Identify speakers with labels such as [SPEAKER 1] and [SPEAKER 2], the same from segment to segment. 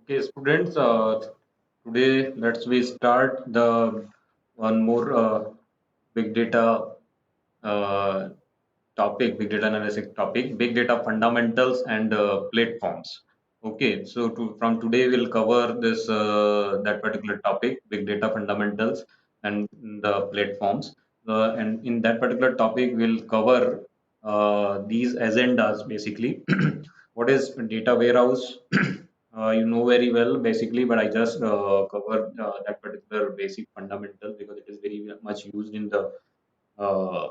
[SPEAKER 1] Okay, students, today let's we start the one more big data uh, topic, big data analysis topic, big data fundamentals and platforms. Okay, so from today we'll cover this that particular topic, big data fundamentals and the platforms. And in that particular topic, we'll cover these agendas basically. What is data warehouse? You know very well basically, but I just covered that particular basic fundamental because it is very much used in the uh,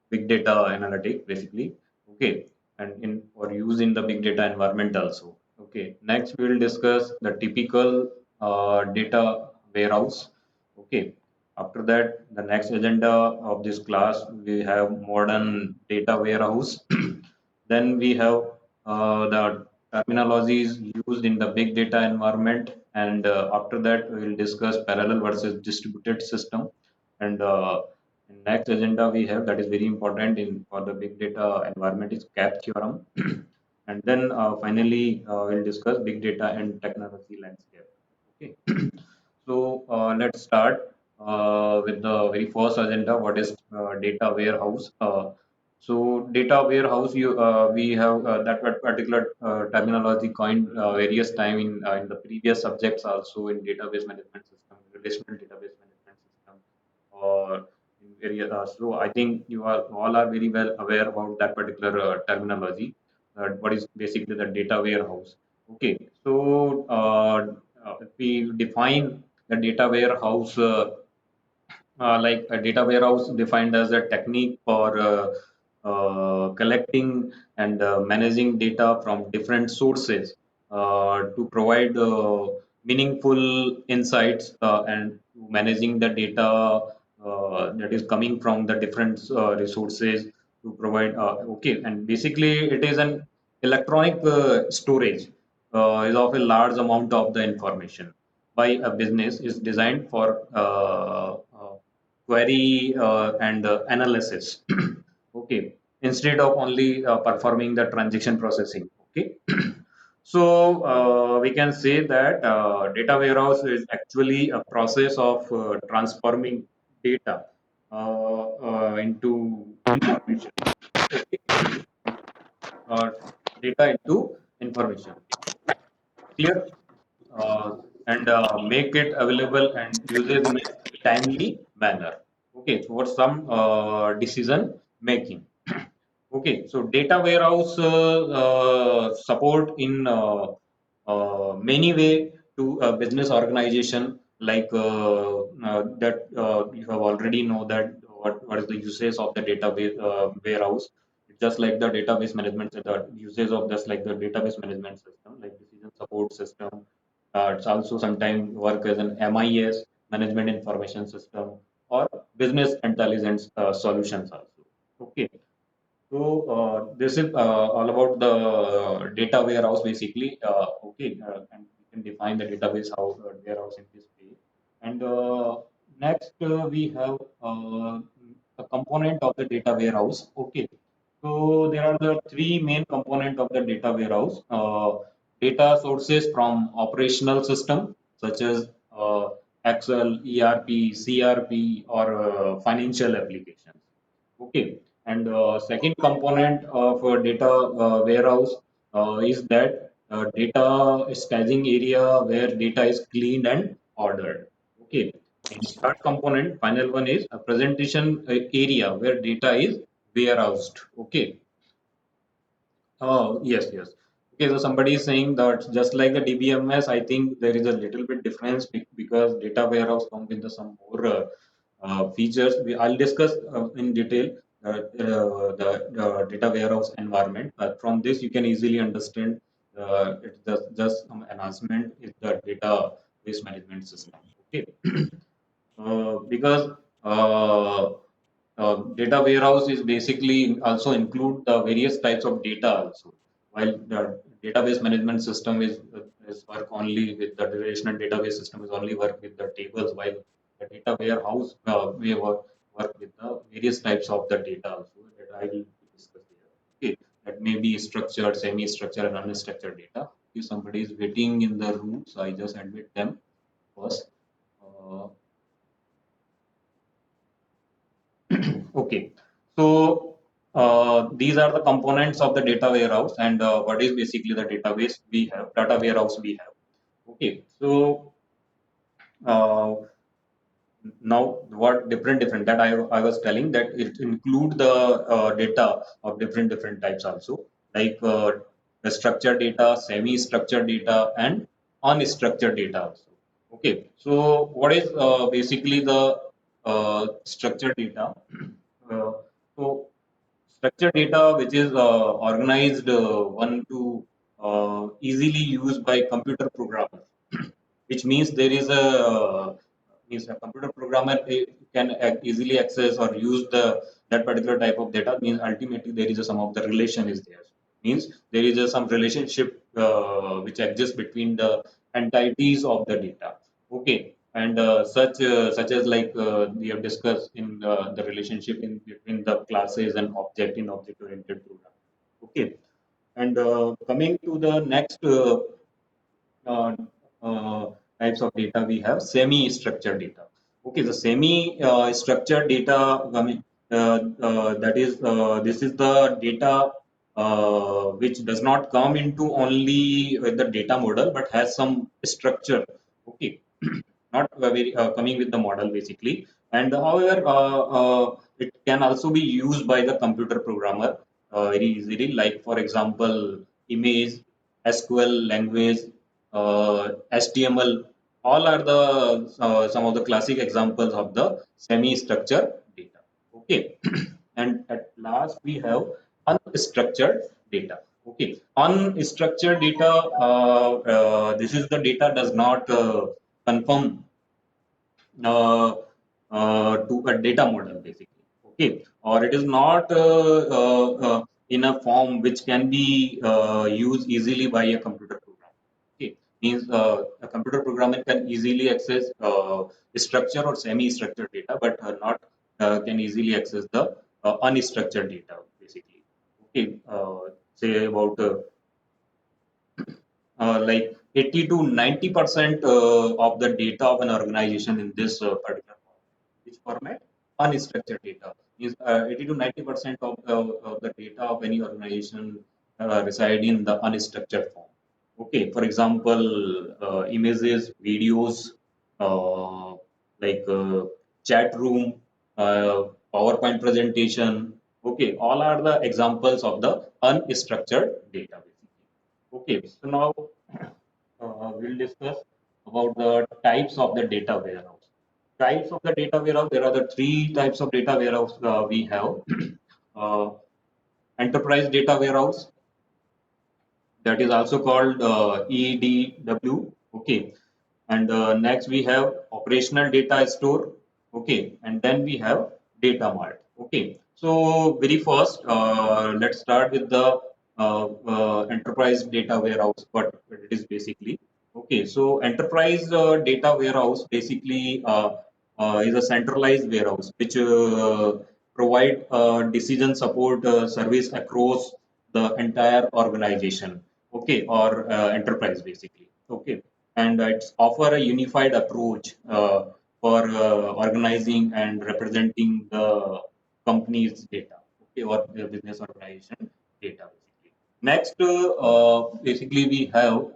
[SPEAKER 1] big data analytic basically. Okay, and in or use in the big data environment also. Okay, next we will discuss the typical data warehouse. Okay, after that the next agenda of this class we have modern data warehouse. Then we have the terminologies used in the big data environment, and after that we will discuss parallel versus distributed system. And in next agenda we have that is very important in for the big data environment is CAP theorem. And then finally we'll discuss big data and technology landscape. Okay. So let's start with the very first agenda. What is data warehouse? So data warehouse, we have that particular terminology coined various time in the previous subjects also in database management system, relational database management system, or in various. So I think you are all are very well aware about that particular terminology. What is basically the data warehouse? Okay, so if we define the data warehouse. Like a data warehouse defined as a technique for collecting and managing data from different sources to provide meaningful insights and managing the data that is coming from the different resources to provide okay, and basically it is an electronic storage is of a large amount of the information by a business is designed for query and analysis. Okay, instead of only performing the transaction processing. Okay. So we can say that data warehouse is actually a process of transforming data into information. Okay. uh, Data into information. Clear? And make it available and users in a timely manner. Okay, for some decision making. Okay, so data warehouse support in many way to a business organization like that you have already know that what is the uses of the database warehouse. It's just like the database management, the uses of just like the database management system, like decision support system. It's also sometimes work as an MIS, management information system, or business intelligence solutions also. Okay, so this is all about the data warehouse basically. Okay, and we can define the database house warehouse in this way. And next we have a component of the data warehouse. Okay, so there are the three main component of the data warehouse. Data sources from operational system such as Excel, ERP, CRP, or financial applications. Okay, and second component of data warehouse is that data staging area where data is cleaned and ordered. Okay, and third component, final one is a presentation area where data is warehoused. Okay. Oh, yes, yes. Okay, so somebody is saying that just like the DBMS, I think there is a little bit difference because data warehouse come with some more features. I'll discuss in detail the data warehouse environment. But from this, you can easily understand it's just some enhancement in the database management system. Okay. Because uh, data warehouse is basically also include the various types of data also. While the database management system is work only with the relational database system is only work with the tables, while the data warehouse we work with the various types of the data also that I will discuss here. Okay, that may be structured, semi-structured, and unstructured data. Somebody is waiting in the room, so I just admit them first. Uh, okay, so these are the components of the data warehouse, and what is basically the database we have, data warehouse we have. Okay, so uh, now what different that I was telling that it include the data of different types also, like the structured data, semi-structured data, and unstructured data also. Okay, so what is basically the structured data? uh, so structured data which is organized one to easily used by computer programmer, which means there is a computer programmer can easily access or use the that particular type of data. Means ultimately there is a some of the relation is there. Means there is a some relationship which exists between the entities of the data. Okay, and such as like we have discussed in the relationship in between the classes and object in object oriented program. Okay, and coming to the next uh, types of data, we have semi-structured data. Okay, the semi-structured data, I mean, that is this is the data which does not come into only with the data model but has some structure. Okay, not very coming with the model basically. And however, it can also be used by the computer programmer very easily. Like for example, image, SQL language, HTML, all are the some of the classic examples of the semi-structured data. Okay, and at last we have unstructured data. Okay, unstructured data. This is the data does not conform uh, to a data model basically. Okay, or it is not in a form which can be used easily by a computer program. Okay, means a computer programmer can easily access structured or semi-structured data, but not can easily access the unstructured data basically. Okay, say about like 80 to 90% of the data of an organization in this particular format. Which format? Unstructured data. Is 80 to 90% of the data of any organization reside in the unstructured form. Okay, for example, images, videos, uh, like chat room, uh, PowerPoint presentation. Okay, all are the examples of the unstructured data. Okay, so now we'll discuss about the types of the data warehouse. Types of the data warehouse, there are the three types of data warehouse we have. uh, Enterprise data warehouse, that is also called EDW. Okay, and next we have operational data store. Okay, and then we have data mart. Okay, so very first, let's start with the enterprise data warehouse, what it is basically. Okay, so enterprise data warehouse basically is a centralized warehouse which provide decision support service across the entire organization. Okay, or enterprise basically. Okay, and it's offer a unified approach for organizing and representing the company's data. Okay, or the business organization data basically. Next, basically we have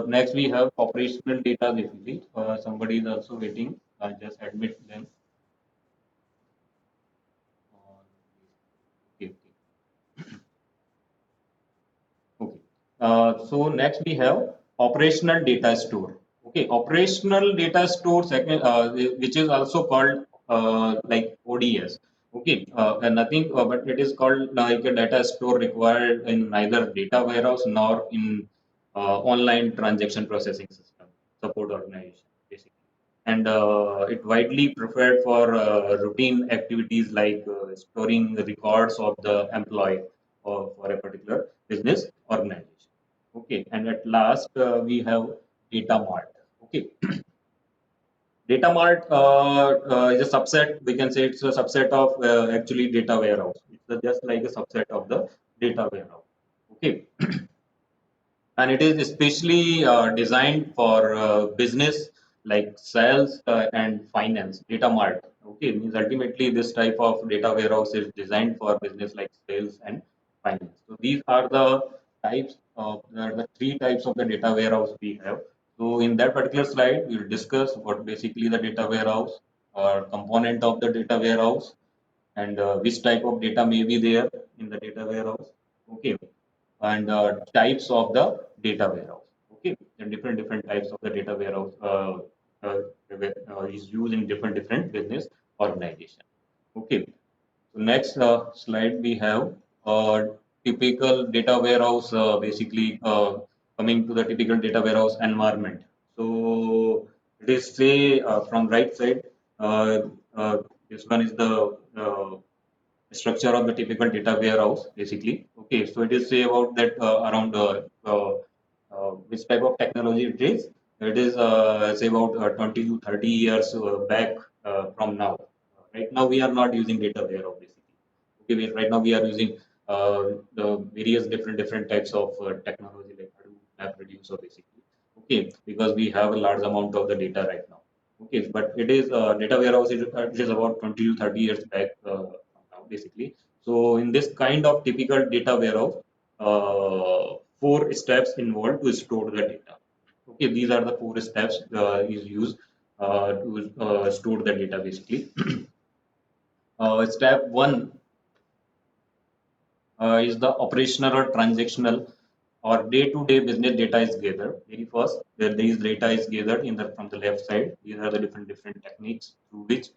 [SPEAKER 1] next we have operational data basically. Somebody is also waiting. I just admit them. Okay, okay. So next we have operational data store. Okay, operational data store second, which is also called like ODS. Okay, and nothing, but it is called like a data store required in neither data warehouse nor in online transaction processing system support organization basically. And it widely preferred for routine activities like storing the records of the employee or for a particular business organization. Okay, and at last we have data mart. Okay, data mart is a subset. We can say it's a subset of actually data warehouse. It's just like a subset of the data warehouse. Okay, and it is especially designed for business like sales and finance. Data mart. Okay, means ultimately this type of data warehouse is designed for business like sales and finance. So these are the types of the three types of the data warehouse we have. So in that particular slide, we'll discuss what basically the data warehouse or component of the data warehouse, and which type of data may be there in the data warehouse. Okay, and types of the data warehouse. Okay, and different types of the data warehouse is used in different business organization. Okay, so next slide we have typical data warehouse. Basically, coming to the typical data warehouse environment. So it is say from right side. Uh, uh, this one is the structure of the typical data warehouse basically. Okay, so it is say about that around which type of technology it is. It is say about 20 to 30 years back from now. Right now we are not using data warehouse basically. Okay, right now we are using uh, the various different types of technology like Hadoop, MapReduce, basically. Okay, because we have a large amount of the data right now. Okay, but it is data warehouse it is about 20 to 30 years back from now basically. So in this kind of typical data warehouse, four steps involved to store the data. Okay, these are the four steps is used to store the data basically. Step one is the operational or transactional or day-to-day business data is gathered. Very first, where these data is gathered in the from the left side. These are the different techniques through which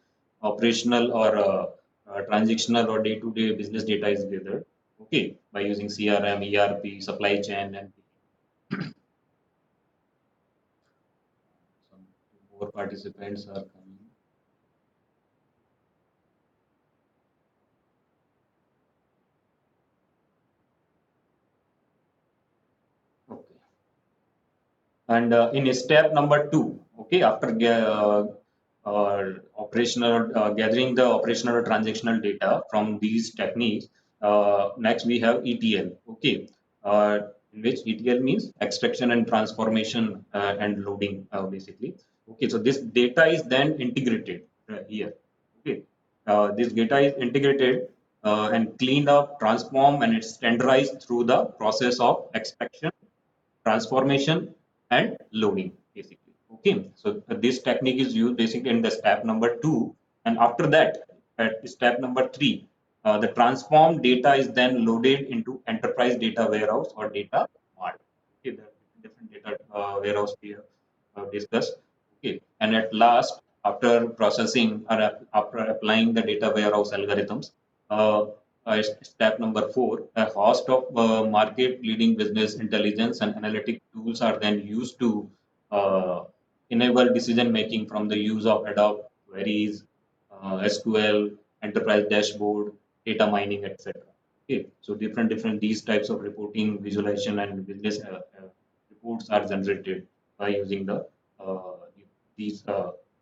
[SPEAKER 1] operational or transactional or day-to-day business data is gathered. Okay, by using CRM, ERP, supply chain, and some more participants are coming. Okay. And in step number two, okay, after operational gathering the operational or transactional data from these techniques, next we have ETL. Okay, uh, in which ETL means extraction and transformation and loading, basically. Okay, so this data is then integrated here. Okay, this data is integrated and cleaned up, transformed, and it's standardized through the process of extraction, transformation, and loading basically. Okay, so this technique is used basically in the step number two, and after that at step number three, the transformed data is then loaded into enterprise data warehouse or data mart. Okay, the different data warehouse we have discussed. Okay, and at last, after processing or after applying the data warehouse algorithms, uh, step number four, a host of market leading business intelligence and analytic tools are then used to uh, enable decision making from the use of ad hoc queries, SQL, enterprise dashboard, data mining, etc. Okay, so different these types of reporting, visualization, and business reports are generated by using uh, these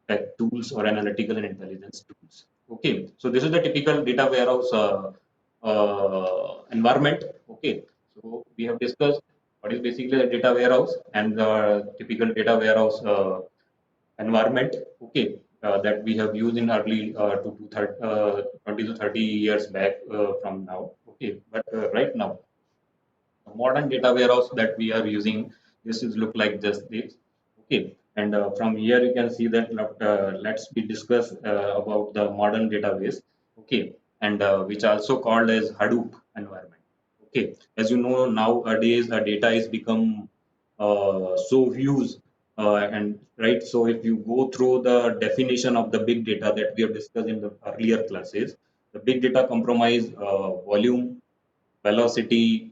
[SPEAKER 1] tech tools or analytical and intelligence tools. Okay, so this is the typical data warehouse environment. Okay, so we have discussed what is basically a data warehouse and the typical data warehouse environment. Okay, that we have used in early 20 to 30 years back from now. Okay, but right now the modern data warehouse that we are using, this is look like just this. Okay, and from here you can see that let's be discuss about the modern database. Okay, and which also called as Hadoop environment. Okay, as you know, nowadays data is become so huge, and right, so if you go through the definition of the big data that we have discussed in the earlier classes, the big data comprise volume, velocity,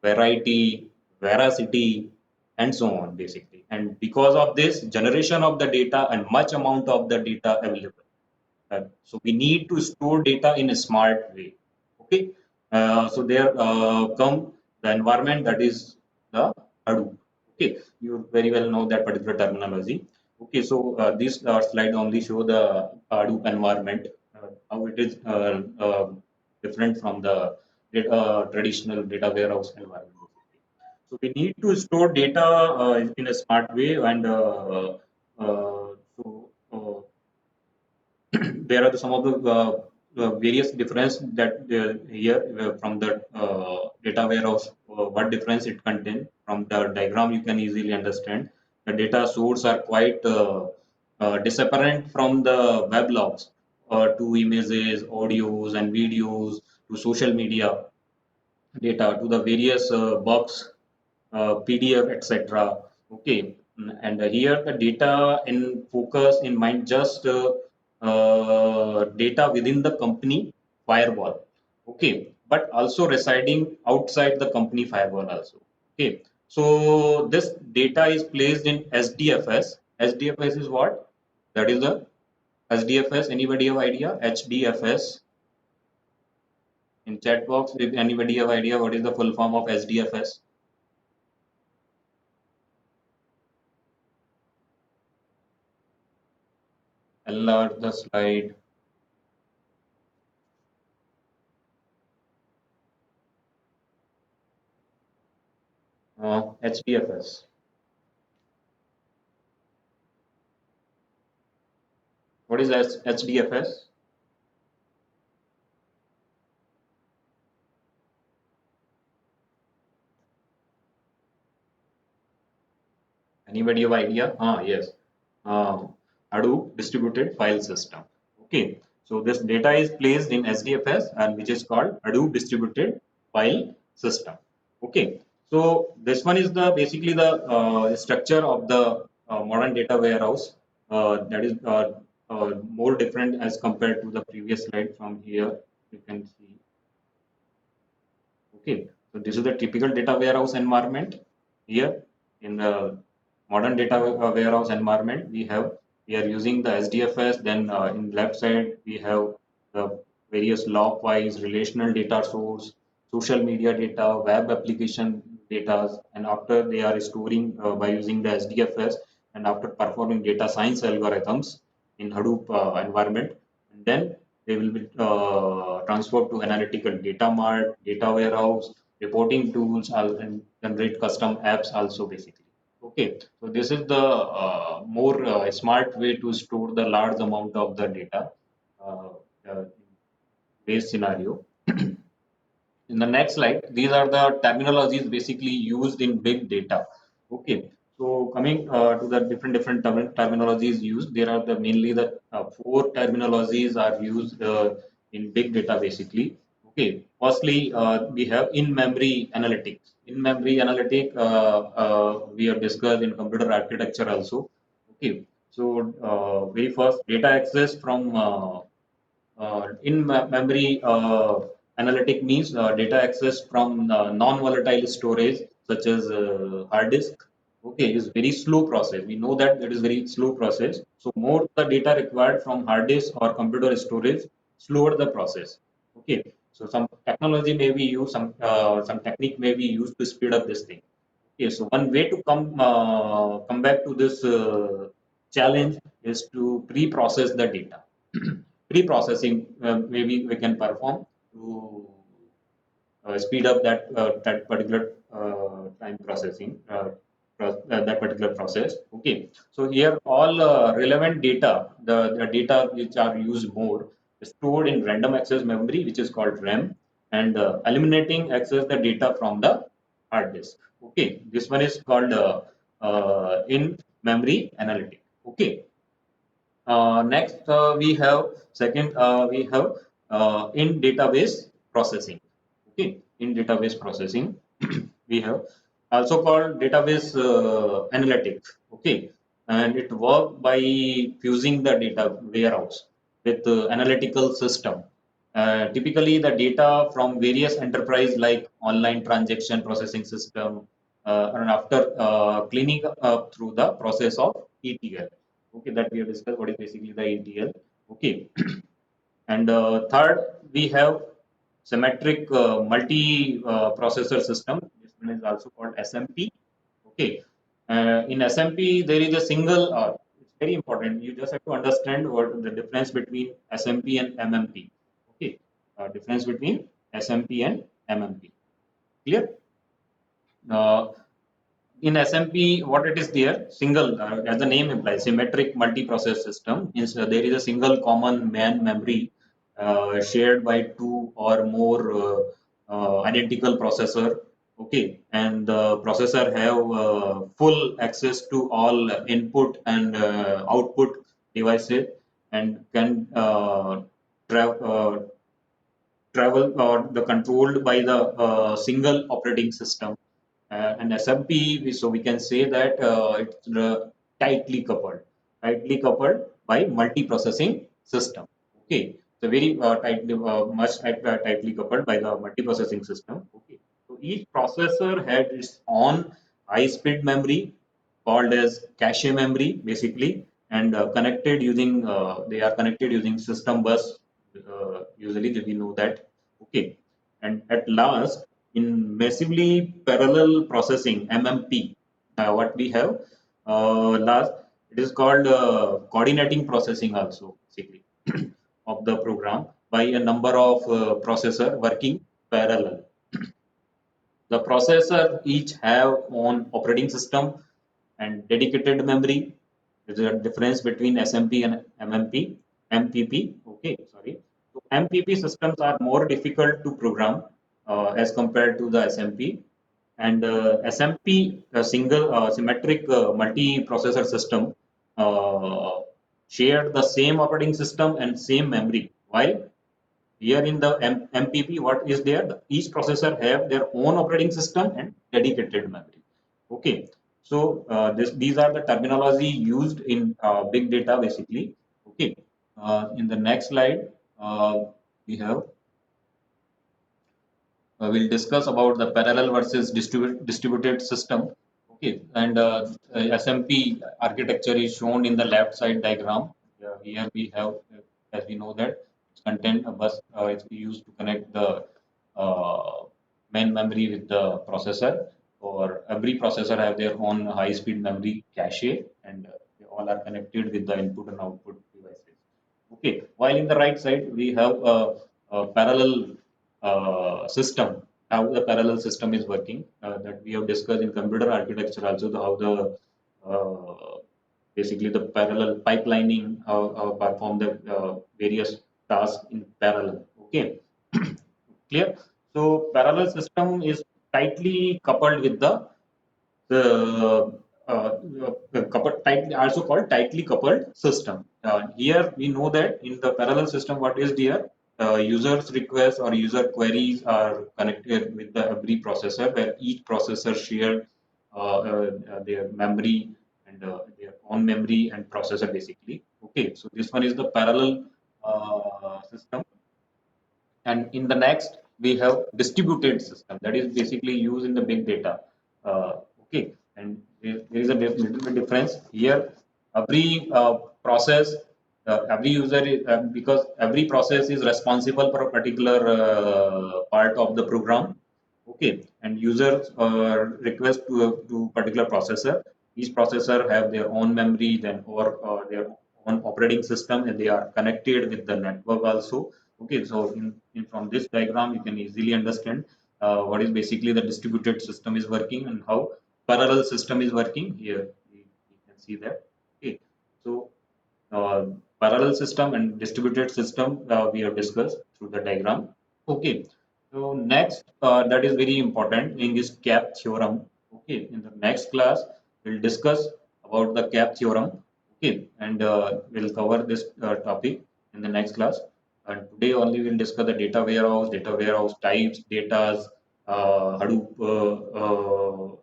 [SPEAKER 1] variety, veracity, and so on, basically. And because of this, generation of the data and much amount of the data available. So we need to store data in a smart way. Okay. So there come the environment that is the Hadoop. Okay. You very well know that particular terminology. Okay. So this slide only show the Hadoop environment, how it is different from the traditional data warehouse environment. So we need to store data in a smart way, and so there are some of the various difference that here from the data warehouse, what difference it contain. From the diagram you can easily understand the data source are quite disapparent from the web logs, to images, audios and videos, to social media data, to the various box, PDF, etc. Okay, and here the data in focus in mind just data within the company firewall. Okay, but also residing outside the company firewall also. Okay, so this data is placed in SDFS. SDFS is what? That is the SDFS. Anybody have idea? HDFS in chat box. If anybody have idea what is the full form of SDFS? Enlarge the slide. HDFS. What is HDFS? Anybody have idea? Yes. Hadoop distributed file system. Okay. So this data is placed in SDFS, and which is called Hadoop distributed file system. Okay. So this one is the basically the structure of the modern data warehouse. That is more different as compared to the previous slide. From here you can see. Okay, so this is the typical data warehouse environment. Here in the modern data warehouse environment, we are using the SDFS. Then in left side we have the various log files, relational data source, social media data, web application data, and after they are storing by using the SDFS, and after performing data science algorithms in Hadoop environment, and then they will be transferred to analytical data mart, data warehouse, reporting tools, and generate custom apps also basically. Okay, so this is the more smart way to store the large amount of the data uh, uh, base scenario. In the next slide, these are the terminologies basically used in big data. Okay, so coming to the different terminologies used, there are the mainly the four terminologies are used in big data basically. Okay, firstly we have in-memory analytics. In-memory analytic we have discussed in computer architecture also. Okay, so very first data access from in-memory analytic means data access from non-volatile storage such as hard disk. Okay, is very slow process. We know that it is very slow process. So more the data required from hard disk or computer storage, slower the process. Okay, so some technology may be used, some technique may be used to speed up this thing. Okay, so one way to come back to this challenge is to pre-process the data. Pre-processing maybe we can perform to speed up that particular time processing that particular process. Okay, so here all relevant data, the data which are used more is stored in random access memory, which is called RAM, and eliminating access the data from the hard disk. Okay, this one is called in memory analytic. Okay, next, we have second, we have in database processing. Okay, in database processing, we have also called database analytics. Okay, and it work by fusing the data warehouse with analytical system. Typically, the data from various enterprise like online transaction processing system, and after cleaning up through the process of ETL. Okay, that we have discussed what is basically the ETL. Okay, and third we have symmetric multi processor system. This one is also called SMP. Okay, in SMP there is a single. It's very important. You just have to understand what the difference between SMP and MMP. Okay, difference between SMP and MMP. Clear? Uh, in SMP, what it is there, single, as the name implies, symmetric multi-process system, means there is a single common main memory shared by two or more identical processor. Okay, and the processor have full access to all input and output devices and can tra- uh, travel or the controlled by the single operating system. And SMP, so we can say that it's tightly coupled by multi-processing system. Okay, so very tightly coupled by the multi-processing system. Okay, so each processor had its own high-speed memory called as cache memory, basically, and connected using they are connected using system bus. Usually, we know that. Okay, and at last, in massively parallel processing (MMP), what we have last, it is called coordinating processing also, basically, of the program by a number of processor working parallel. The processor each have own operating system and dedicated memory. There's a difference between SMP and MMP, MPP. Okay, sorry. So MPP systems are more difficult to program as compared to the SMP. And SMP, a single symmetric multi-processor system, uh, share the same operating system and same memory. While here in the MPP, what is there? Each processor have their own operating system and dedicated memory. Okay, so these are the terminology used in big data, basically. Okay, in the next slide, we have we'll discuss about the parallel versus distributed system. Okay, and SMP architecture is shown in the left side diagram. Here we have, as we know that it's content a bus is used to connect the uh, main memory with the processor. Or every processor have their own high-speed memory cache, and they all are connected with the input and output devices. Okay, while in the right side we have a parallel system, how the parallel system is working that we have discussed in computer architecture also, how the basically the parallel pipelining perform the various tasks in parallel. Okay, clear. So parallel system is tightly coupled with the also called tightly coupled system. Here we know that in the parallel system, what is there? Users requests or user queries are connected with the every processor, where each processor share their memory and their own memory and processor, basically. Okay, so this one is the parallel system. And in the next, we have distributed system that is basically used in the big data. Okay, and there is a little bit difference here. Every process, every user is, because every process is responsible for a particular part of the program. Okay, and users request to particular processor. Each processor have their own memory, then or their own operating system, and they are connected with the network also. Okay, so in from this diagram, you can easily understand what is basically the distributed system is working and how parallel system is working. Here you can see that. Okay, so uh, parallel system and distributed system we have discussed through the diagram. Okay, so next that is very important in this CAP theorem. Okay, in the next class we'll discuss about the CAP theorem. Okay, and we'll cover this topic in the next class. And today only we'll discuss the data warehouse types, datas, Hadoop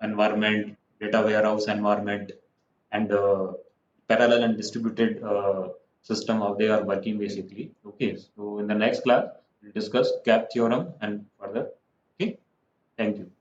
[SPEAKER 1] environment, data warehouse environment, and parallel and distributed system how they are working, basically. Okay, so in the next class we'll discuss CAP theorem and further. Okay, thank you.